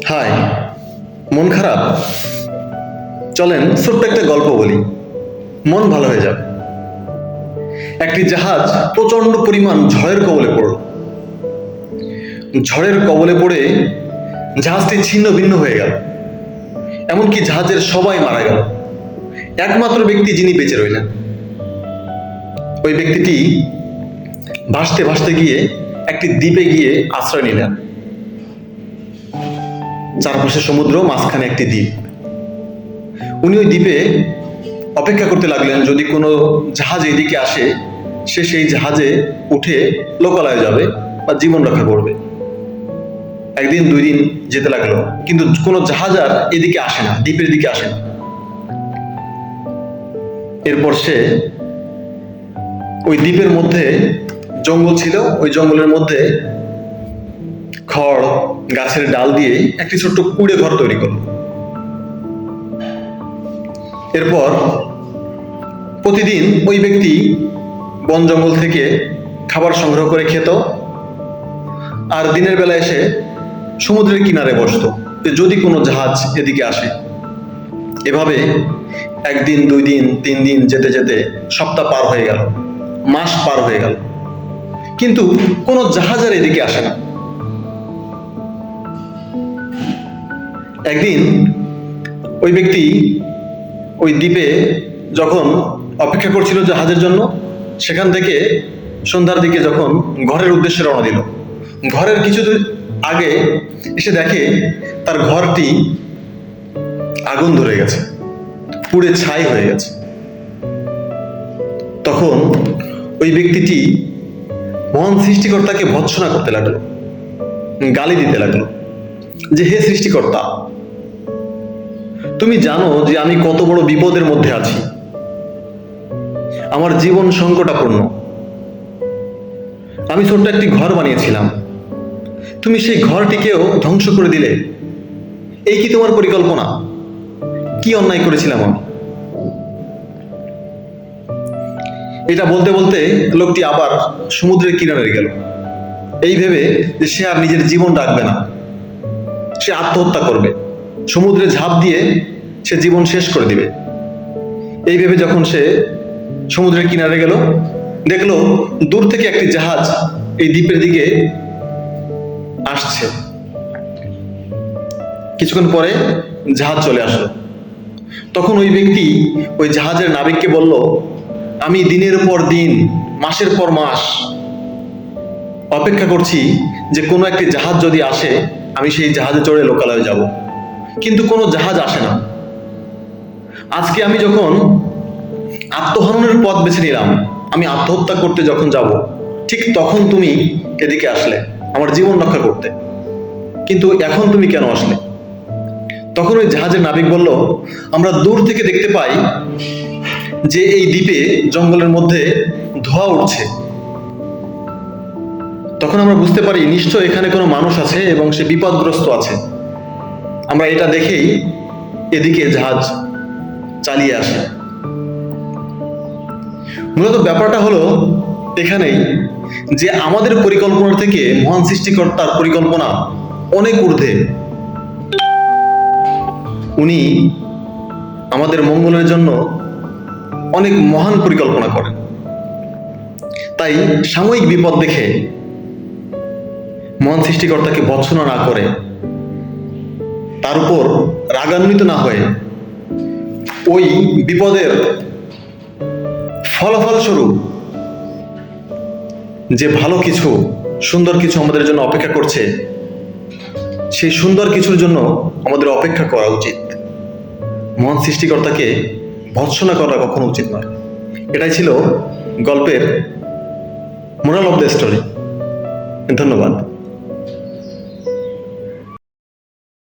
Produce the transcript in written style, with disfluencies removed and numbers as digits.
High, মন খারাপ? চলেন ছোট্ট একটা গল্প বলি, মন ভালো হয়ে যাবে। একটি জাহাজ প্রচন্ড পরিমাণ ঝড়ের কবলে পড়ল। ঝড়ের কবলে পড়ে জাহাজটি ছিন্ন ভিন্ন হয়ে গেল। এমনকি জাহাজের সবাই মারা গেল, একমাত্র ব্যক্তি যিনি বেঁচে রইলেন। ওই ব্যক্তিটি ভাসতে ভাসতে গিয়ে একটি দ্বীপে গিয়ে আশ্রয় নিলেন। চারপাশে সমুদ্র, মাঝখানে একটি দ্বীপ। উনি ওই দ্বীপে অপেক্ষা করতে লাগলেন, যদি কোনো জাহাজ এইদিকে আসে সে সেই জাহাজে উঠে লোকালয়ে যাবে বা জীবন রক্ষা করবে। একদিন, 2 দিন যেতে লাগলো, কিন্তু কোনো জাহাজ আর এদিকে আসে না, দ্বীপের দিকে আসে না। এরপর সে ওই দ্বীপের মধ্যে জঙ্গল ছিল, ওই জঙ্গলের মধ্যে খড়, গাছের ডাল দিয়ে একটি ছোট্ট কুঁড়ে ঘর তৈরি করল। এরপর প্রতিদিন ওই ব্যক্তি বন জঙ্গল থেকে খাবার সংগ্রহ করে খেত, আর দিনের বেলা এসে সমুদ্রের কিনারে বসতো, যদি কোনো জাহাজ এদিকে আসে। এভাবে 1 দিন, 2 দিন, 3 দিন যেতে যেতে সপ্তাহ পার হয়ে গেল, মাস পার হয়ে গেল, কিন্তু কোনো জাহাজ আর এদিকে আসে না। একদিন ওই ব্যক্তি ওই দ্বীপে যখন অপেক্ষা করছিল জাহাজের জন্য, সেখান থেকে সন্ধ্যার দিকে যখন ঘরের উদ্দেশ্যে রওনা দিল, ঘরের কিছু দূর আগে এসে দেখে তার ঘরটি আগুন ধরে গেছে, পুড়ে ছাই হয়ে গেছে। তখন ওই ব্যক্তিটি মহান সৃষ্টিকর্তাকে ভৎসনা করতে লাগলো, গালি দিতে লাগলো যে, হে সৃষ্টিকর্তা, তুমি জানো যে আমি কত বড় বিপদের মধ্যে আছি, আমার জীবন সংকটাপন্ন। আমি ছোট্ট একটি ঘর বানিয়েছিলাম, তুমি সেই ঘরটিকেও ধ্বংস করে দিলে। এই কি তোমার পরিকল্পনা? কি অন্যায় করেছিলাম আমি? এটা বলতে বলতে লোকটি আবার সমুদ্রের কিনারে গেল, এই ভেবে যে সে আর নিজের জীবন রাখবে না, সে আত্মহত্যা করবে, সমুদ্রে ঝাঁপ দিয়ে সে জীবন শেষ করে দিবে। এই ভেবে যখন সে সমুদ্রের কিনারে গেল, দেখলো দূর থেকে একটি জাহাজ এই দ্বীপের দিকে আসছে। কিছুক্ষণ পরে জাহাজ চলে আসলো। তখন ওই ব্যক্তি ওই জাহাজের নাবিককে বলল, আমি দিনের পর দিন, মাসের পর মাস অপেক্ষা করছি যে কোনো একটি জাহাজ যদি আসে আমি সেই জাহাজে চড়ে লোকালয়ে যাব, কিন্তু কোনো জাহাজ আসে না। আজকে আমি যখন আত্মহননের পথ বেছে নিলাম, আমি আত্মহত্যা করতে যখন যাব, ঠিক তখন তুমি এদিকে আসলে আমার জীবন রক্ষা করতে, কিন্তু এখন তুমি কেন আসলে? তখন ওই জাহাজের নাবিক বলল, আমরা দূর থেকে দেখতে পাই যে এই দ্বীপে জঙ্গলের মধ্যে ধোঁয়া উঠছে। তখন আমরা বুঝতে পারি নিশ্চয় এখানে কোনো মানুষ আছে এবং সে বিপদগ্রস্ত আছে। আমরা এটা দেখেই এদিকে জাহাজ চালিয়ে আসি। মূলত ব্যাপারটা হলো এখানেই যে আমাদের পরিকল্পনা থেকে মহান সৃষ্টিকর্তার পরিকল্পনা অনেক ঊর্ধ্বে। উনি আমাদের মঙ্গলের জন্য অনেক মহান পরিকল্পনা করেন। তাই সাময়িক বিপদ দেখে মহান সৃষ্টিকর্তাকে ভৎসনা না করে, তার উপর রাগান্বিত না হয়ে, ওই বিপদের ফলাফল স্বরূপ যে ভালো কিছু, সুন্দর কিছু আমাদের জন্য অপেক্ষা করছে, সেই সুন্দর কিছুর জন্য আমাদের অপেক্ষা করা উচিত। মহান সৃষ্টিকর্তাকে ভৎসনা করা কখনো উচিত নয়। এটাই ছিল গল্পের মোরাল অফ দ্য স্টোরি। ধন্যবাদ।